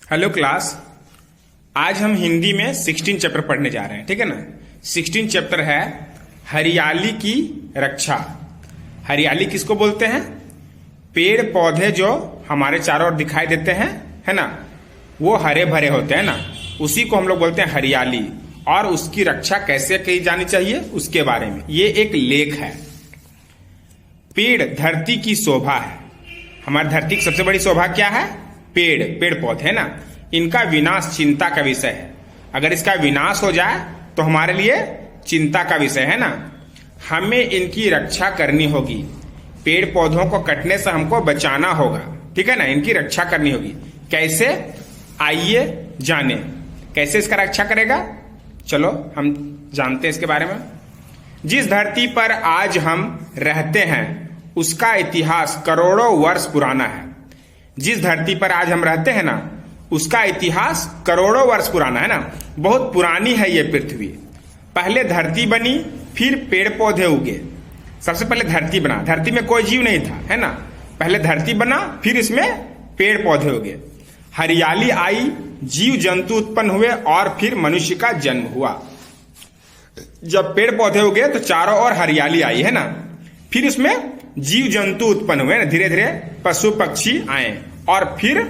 Hello class. आज हम हिंदी में 16 चैप्टर पढ़ने जा रहे हैं, ठीक है ना। 16 चैप्टर है हरियाली की रक्षा। हरियाली किसको बोलते हैं? पेड़ पौधे जो हमारे चारों ओर दिखाई देते हैं, है ना, वो हरे भरे होते हैं ना, उसी को हम लोग बोलते हैं हरियाली। और उसकी रक्षा कैसे की जानी चाहिए उसके बारे में ये एक लेख है। पेड़ धरती की शोभा है। हमारी धरती की सबसे बड़ी शोभा क्या है? पेड़ पौधे, है ना। इनका विनाश चिंता का विषय है। अगर इसका विनाश हो जाए तो हमारे लिए चिंता का विषय है ना। हमें इनकी रक्षा करनी होगी। पेड़ पौधों को कटने से हमको बचाना होगा, ठीक है ना। इनकी रक्षा करनी होगी। कैसे? आइए जाने कैसे इसका रक्षा करेगा। चलो हम जानते हैं इसके बारे में। जिस धरती पर आज हम रहते हैं उसका इतिहास करोड़ों वर्ष पुराना है। जिस धरती पर आज हम रहते हैं ना उसका इतिहास करोड़ों वर्ष पुराना है ना। बहुत पुरानी है ये पृथ्वी। पहले धरती बनी, फिर पेड़ पौधे उगे। सबसे पहले धरती बना। धरती में कोई जीव नहीं था, है ना। पहले धरती बना, फिर इसमें पेड़ पौधे उगे। हरियाली आई, जीव जंतु उत्पन्न हुए और फिर मनुष्य का जन्म हुआ। जब पेड़ पौधे उगे तो चारों ओर हरियाली आई, है ना। फिर इसमें जीव जंतु उत्पन्न हुए, धीरे धीरे पशु पक्षी आए और फिर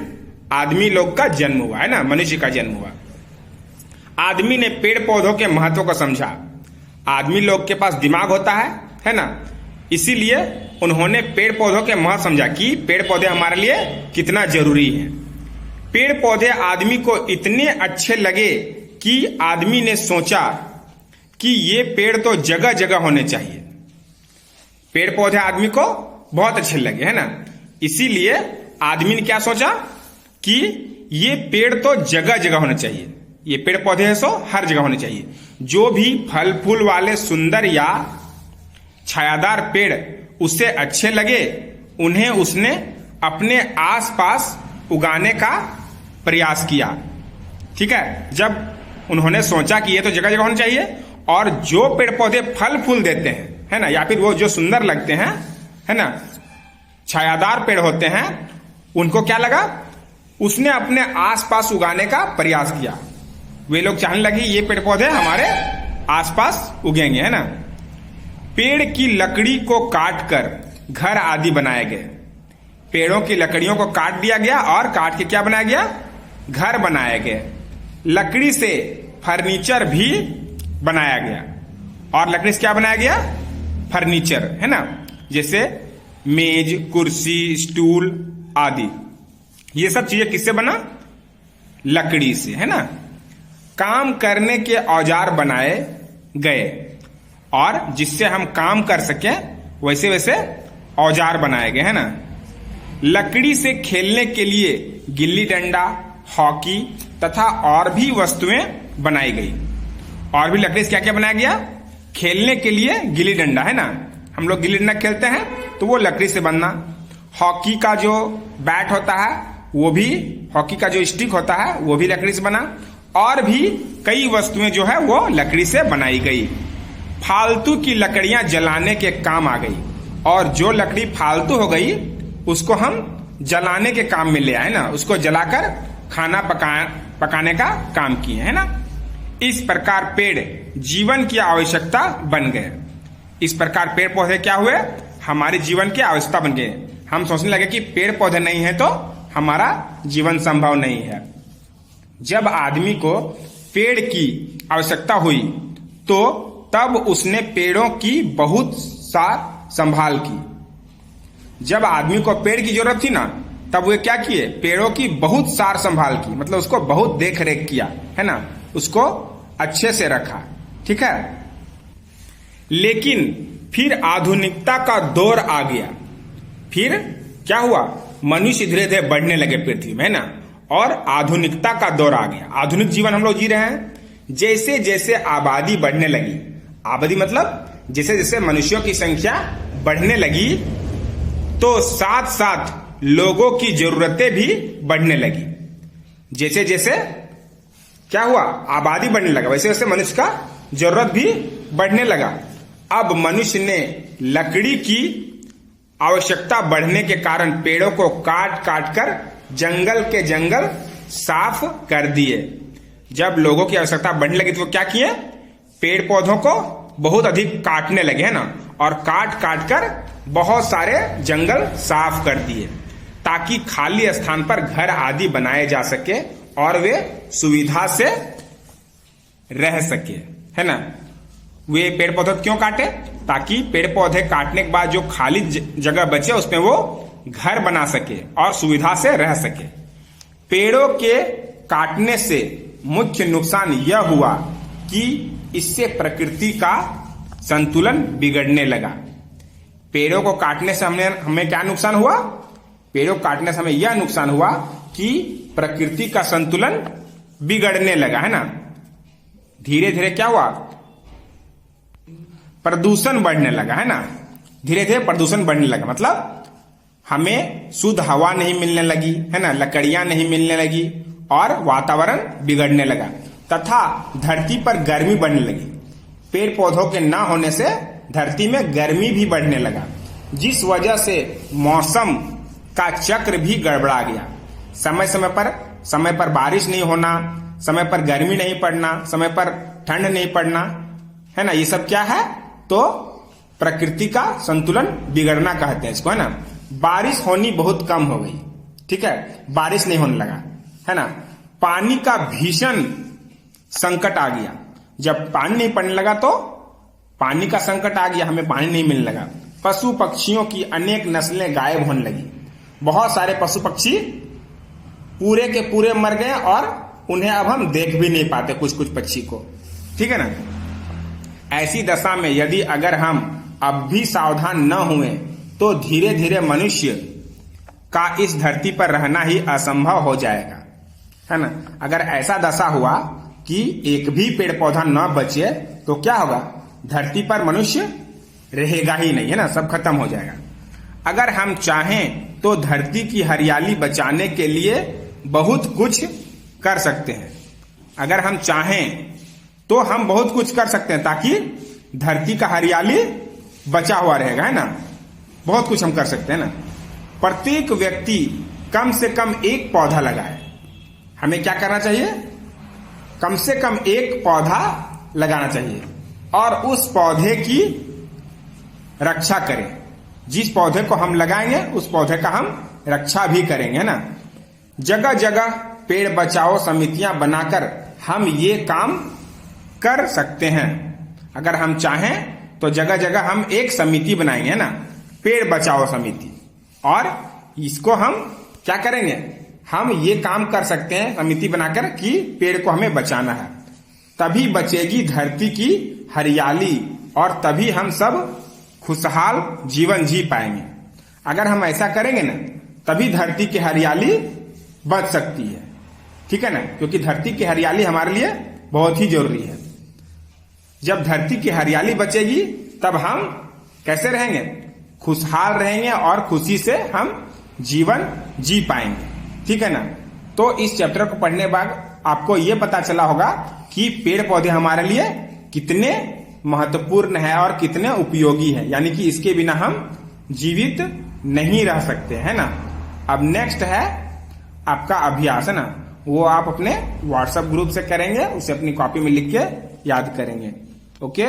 आदमी लोग का जन्म हुआ, है ना, मनुष्य का जन्म हुआ। आदमी ने पेड़ पौधों के महत्व को समझा। आदमी लोग के पास दिमाग होता है ना। इसीलिए उन्होंने पेड़ पौधों के महत्व समझा कि पेड़ पौधे हमारे लिए कितना जरूरी है। पेड़ पौधे आदमी को इतने अच्छे लगे कि आदमी ने सोचा कि ये पेड़ तो जगह जगह होने चाहिए। पेड़ पौधे आदमी को बहुत अच्छे लगे, है ना। इसीलिए आदमी ने क्या सोचा कि ये पेड़ तो जगह जगह होने चाहिए। ये पेड़ पौधे है सो हर जगह होने चाहिए। जो भी फल फूल वाले सुंदर या छायादार पेड़ उसे अच्छे लगे उन्हें उसने अपने आसपास उगाने का प्रयास किया, ठीक है। जब उन्होंने सोचा कि ये तो जगह जगह होना चाहिए और जो पेड़ पौधे फल फूल देते हैं, है ना, या फिर वो जो सुंदर लगते हैं, है ना, छायादार पेड़ होते हैं, उनको क्या लगा? उसने अपने आसपास उगाने का प्रयास किया। वे लोग चाहने लगे ये पेड़ पौधे हमारे आसपास उगेंगे, है ना। पेड़ की लकड़ी को काटकर घर आदि बनाए गए। पेड़ों की लकड़ियों को काट दिया गया और काट के क्या बनाया गया? घर बनाए गए। लकड़ी से फर्नीचर भी बनाया गया। और लकड़ी से क्या बनाया गया? फर्नीचर, है ना, जैसे मेज, कुर्सी, स्टूल आदि। ये सब चीजें किससे बना? लकड़ी से, है ना। काम करने के औजार बनाए गए और जिससे हम काम कर सके वैसे वैसे औजार बनाए गए, है ना। लकड़ी से खेलने के लिए गिल्ली डंडा, हॉकी तथा और भी वस्तुएं बनाई गई। और भी लकड़ी से क्या क्या बनाया गया? खेलने के लिए गिल्ली डंडा, है ना। हम लोग गिल्ली डंडा खेलते हैं तो वो लकड़ी से बनना। हॉकी का जो बैट होता है वो भी, हॉकी का जो स्टिक होता है वो भी लकड़ी से बना। और भी कई वस्तुएं जो है वो लकड़ी से बनाई गई। फालतू की लकड़ियां जलाने के काम आ गई और जो लकड़ी फालतू हो गई उसको हम जलाने के काम में ले आए ना। उसको जलाकर खाना पकाने का काम किए, है ना। इस प्रकार पेड़ जीवन की आवश्यकता बन गए। इस प्रकार पेड़ पौधे क्या हुए? हमारे जीवन की आवश्यकता बन गए। हम सोचने लगे कि पेड़ पौधे नहीं है तो हमारा जीवन संभव नहीं है। जब आदमी को पेड़ की आवश्यकता हुई तो तब उसने पेड़ों की बहुत सार संभाल की। जब आदमी को पेड़ की जरूरत थी ना तब वे क्या किए? पेड़ों की बहुत सार संभाल की, मतलब उसको बहुत देख रेख किया, है ना, उसको अच्छे से रखा, ठीक है। लेकिन फिर आधुनिकता का दौर आ गया। फिर क्या हुआ? मनुष्य धीरे धीरे बढ़ने लगे पृथ्वी में, है ना, और आधुनिकता का दौर आ गया। आधुनिक जीवन हम लोग जी रहे हैं। जैसे जैसे आबादी बढ़ने लगी, आबादी मतलब जैसे जैसे मनुष्यों की संख्या बढ़ने लगी तो साथ साथ लोगों की जरूरतें भी बढ़ने लगी। जैसे जैसे क्या हुआ? आबादी बढ़ने लगा, वैसे वैसे मनुष्य का जरूरत भी बढ़ने लगा। अब मनुष्य ने लकड़ी की आवश्यकता बढ़ने के कारण पेड़ों को काट काट कर जंगल के जंगल साफ कर दिए। जब लोगों की आवश्यकता बढ़ने लगी तो वो क्या किए, पेड़ पौधों को बहुत अधिक काटने लगे, है ना, और काट काट कर बहुत सारे जंगल साफ कर दिए ताकि खाली स्थान पर घर आदि बनाए जा सके और वे सुविधा से रह सके, है ना। वे पेड़ पौधे क्यों काटे, ताकि पेड़ पौधे काटने के बाद जो खाली जगह बचे उसमें वो घर बना सके और सुविधा से रह सके। पेड़ों के काटने से मुख्य नुकसान यह हुआ कि इससे प्रकृति का संतुलन बिगड़ने लगा। पेड़ों को काटने से हमें क्या नुकसान हुआ, पेड़ों को काटने से हमें यह नुकसान हुआ कि प्रकृति का संतुलन बिगड़ने लगा, है ना। धीरे धीरे क्या हुआ, प्रदूषण बढ़ने लगा, है ना। धीरे धीरे प्रदूषण बढ़ने लगा, मतलब हमें शुद्ध हवा नहीं मिलने लगी, है ना, लकड़ियां नहीं मिलने लगी और वातावरण बिगड़ने लगा तथा धरती पर गर्मी बढ़ने लगी। पेड़ पौधों के ना होने से धरती में गर्मी भी बढ़ने लगा, जिस वजह से मौसम का चक्र भी गड़बड़ा गया। समय पर बारिश नहीं होना, समय पर गर्मी नहीं पड़ना, समय पर ठंड नहीं पड़ना, है ना, ये सब क्या है, तो प्रकृति का संतुलन बिगड़ना कहते हैं इसको, है ना। बारिश होनी बहुत कम हो गई, ठीक है, बारिश नहीं होने लगा, है ना। पानी का भीषण संकट आ गया। जब पानी नहीं पड़ने लगा तो पानी का संकट आ गया, हमें पानी नहीं मिलने लगा। पशु पक्षियों की अनेक नस्लें गायब होने लगी। बहुत सारे पशु पक्षी पूरे के पूरे मर गए और उन्हें अब हम देख भी नहीं पाते, कुछ कुछ पक्षी को, ठीक है ना। ऐसी दशा में यदि अगर हम अब भी सावधान न हुए तो धीरे धीरे मनुष्य का इस धरती पर रहना ही असंभव हो जाएगा, है ना। अगर ऐसा दशा हुआ कि एक भी पेड़ पौधा न बचे तो क्या होगा, धरती पर मनुष्य रहेगा ही नहीं, है ना, सब खत्म हो जाएगा। अगर हम चाहें तो धरती की हरियाली बचाने के लिए बहुत कुछ कर सकते हैं। अगर हम चाहें तो हम बहुत कुछ कर सकते हैं ताकि धरती का हरियाली बचा हुआ रहेगा, है ना। बहुत कुछ हम कर सकते हैं ना। प्रत्येक व्यक्ति कम से कम एक पौधा लगाए। हमें क्या करना चाहिए, कम से कम एक पौधा लगाना चाहिए और उस पौधे की रक्षा करें। जिस पौधे को हम लगाएंगे उस पौधे का हम रक्षा भी करेंगे, है ना। जगह जगह पेड़ बचाओ समितियां बनाकर हम ये काम कर सकते हैं। अगर हम चाहें तो जगह जगह हम एक समिति बनाएंगे, है ना, पेड़ बचाओ समिति, और इसको हम क्या करेंगे, हम ये काम कर सकते हैं समिति बनाकर कि पेड़ को हमें बचाना है। तभी बचेगी धरती की हरियाली और तभी हम सब खुशहाल जीवन जी पाएंगे। अगर हम ऐसा करेंगे ना तभी धरती की हरियाली बच सकती है, ठीक है ना, क्योंकि धरती की हरियाली हमारे लिए बहुत ही जरूरी है। जब धरती की हरियाली बचेगी तब हम कैसे रहेंगे, खुशहाल रहेंगे और खुशी से हम जीवन जी पाएंगे, ठीक है ना। तो इस चैप्टर को पढ़ने के बाद आपको ये पता चला होगा कि पेड़ पौधे हमारे लिए कितने महत्वपूर्ण है और कितने उपयोगी है, यानी कि इसके बिना हम जीवित नहीं रह सकते, है ना। अब नेक्स्ट है आपका अभ्यास, है ना, वो आप अपने व्हाट्सएप ग्रुप से करेंगे, उसे अपनी कॉपी में लिख के याद करेंगे। ओके।